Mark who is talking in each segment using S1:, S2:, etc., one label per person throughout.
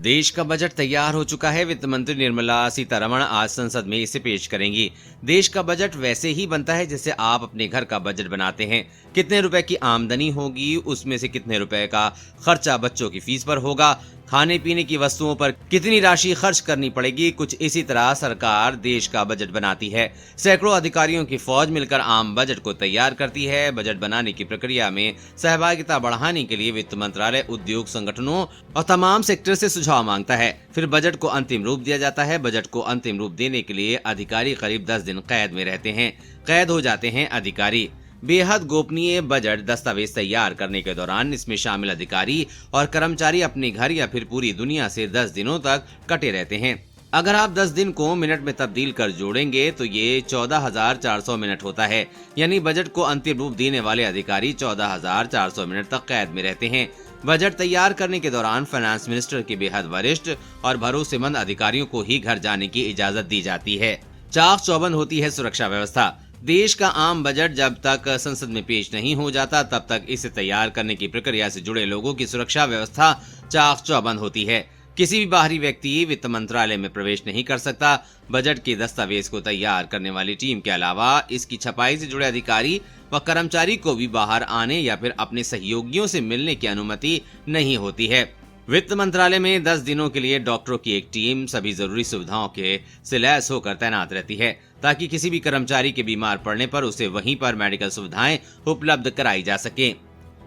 S1: देश का बजट तैयार हो चुका है। वित्त मंत्री निर्मला सीतारमण आज संसद में इसे पेश करेंगी। देश का बजट वैसे ही बनता है जैसे आप अपने घर का बजट बनाते हैं। कितने रुपए की आमदनी होगी, उसमें से कितने रुपए का खर्चा बच्चों की फीस पर होगा, खाने पीने की वस्तुओं पर कितनी राशि खर्च करनी पड़ेगी, कुछ इसी तरह सरकार देश का बजट बनाती है। सैकड़ों अधिकारियों की फौज मिलकर आम बजट को तैयार करती है। बजट बनाने की प्रक्रिया में सहभागिता बढ़ाने के लिए वित्त मंत्रालय उद्योग संगठनों और तमाम सेक्टर से सुझाव मांगता है। फिर बजट को अंतिम रूप दिया जाता है। बजट को अंतिम रूप देने के लिए अधिकारी करीब 10 दिन कैद में रहते हैं। कैद हो जाते हैं अधिकारी। बेहद गोपनीय बजट दस्तावेज तैयार करने के दौरान इसमें शामिल अधिकारी और कर्मचारी अपने घर या फिर पूरी दुनिया से 10 दिनों तक कटे रहते हैं। अगर आप 10 दिन को मिनट में तब्दील कर जोड़ेंगे तो ये 14,400 मिनट होता है। यानी बजट को अंतिम रूप देने वाले अधिकारी 14,400 मिनट तक कैद में रहते हैं। बजट तैयार करने के दौरान फाइनेंस मिनिस्टर के बेहद वरिष्ठ और भरोसेमंद अधिकारियों को ही घर जाने की इजाजत दी जाती है। चाक चौबंद होती है सुरक्षा व्यवस्था। देश का आम बजट जब तक संसद में पेश नहीं हो जाता तब तक इसे तैयार करने की प्रक्रिया से जुड़े लोगों की सुरक्षा व्यवस्था चाक चौबंद होती है। किसी भी बाहरी व्यक्ति वित्त मंत्रालय में प्रवेश नहीं कर सकता। बजट के दस्तावेज को तैयार करने वाली टीम के अलावा इसकी छपाई से जुड़े अधिकारी व कर्मचारी को भी बाहर आने या फिर अपने सहयोगियों से मिलने की अनुमति नहीं होती है। वित्त मंत्रालय में 10 दिनों के लिए डॉक्टरों की एक टीम सभी जरूरी सुविधाओं के से लैस होकर तैनात रहती है ताकि किसी भी कर्मचारी के बीमार पड़ने पर उसे वहीं पर मेडिकल सुविधाएं उपलब्ध कराई जा सके।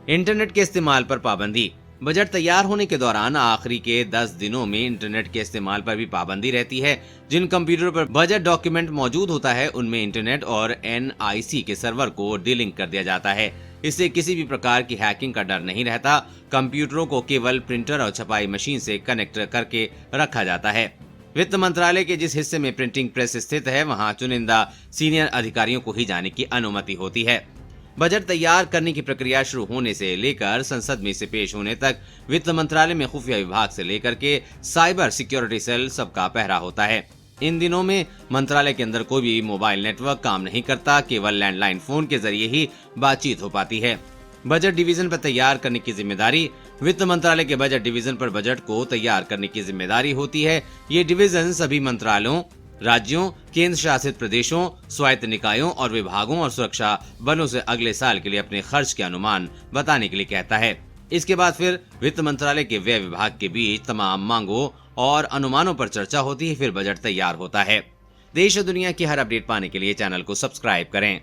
S1: इंटरनेट के इस्तेमाल पर पाबंदी। बजट तैयार होने के दौरान आखिरी के 10 दिनों में इंटरनेट के इस्तेमाल पर भी पाबंदी रहती है। जिन कंप्यूटरों पर बजट डॉक्यूमेंट मौजूद होता है उनमें इंटरनेट और NIC के सर्वर को डिलिंक कर दिया जाता है। इससे किसी भी प्रकार की हैकिंग का डर नहीं रहता। कंप्यूटरों को केवल प्रिंटर और छपाई मशीन से कनेक्ट करके रखा जाता है। वित्त मंत्रालय के जिस हिस्से में प्रिंटिंग प्रेस स्थित है वहां चुनिंदा सीनियर अधिकारियों को ही जाने की अनुमति होती है। बजट तैयार करने की प्रक्रिया शुरू होने से लेकर संसद में इसे पेश होने तक वित्त मंत्रालय में खुफिया विभाग से लेकर के साइबर सिक्योरिटी सेल सबका पहरा होता है। इन दिनों में मंत्रालय के अंदर कोई भी मोबाइल नेटवर्क काम नहीं करता। केवल लैंडलाइन फोन के जरिए ही बातचीत हो पाती है। बजट डिवीजन पर तैयार करने की जिम्मेदारी। वित्त मंत्रालय के बजट डिवीजन पर बजट को तैयार करने की जिम्मेदारी होती है। ये डिवीजन सभी मंत्रालयों, राज्यों, केंद्र शासित प्रदेशों, स्वायत्त निकायों और विभागों और सुरक्षा बलों से अगले साल के लिए अपने खर्च के अनुमान बताने के लिए कहता है। इसके बाद फिर वित्त मंत्रालय के व्यय विभाग के बीच तमाम मांगों और अनुमानों पर चर्चा होती है। फिर बजट तैयार होता है। देश और दुनिया की हर अपडेट पाने के लिए चैनल को सब्सक्राइब करें।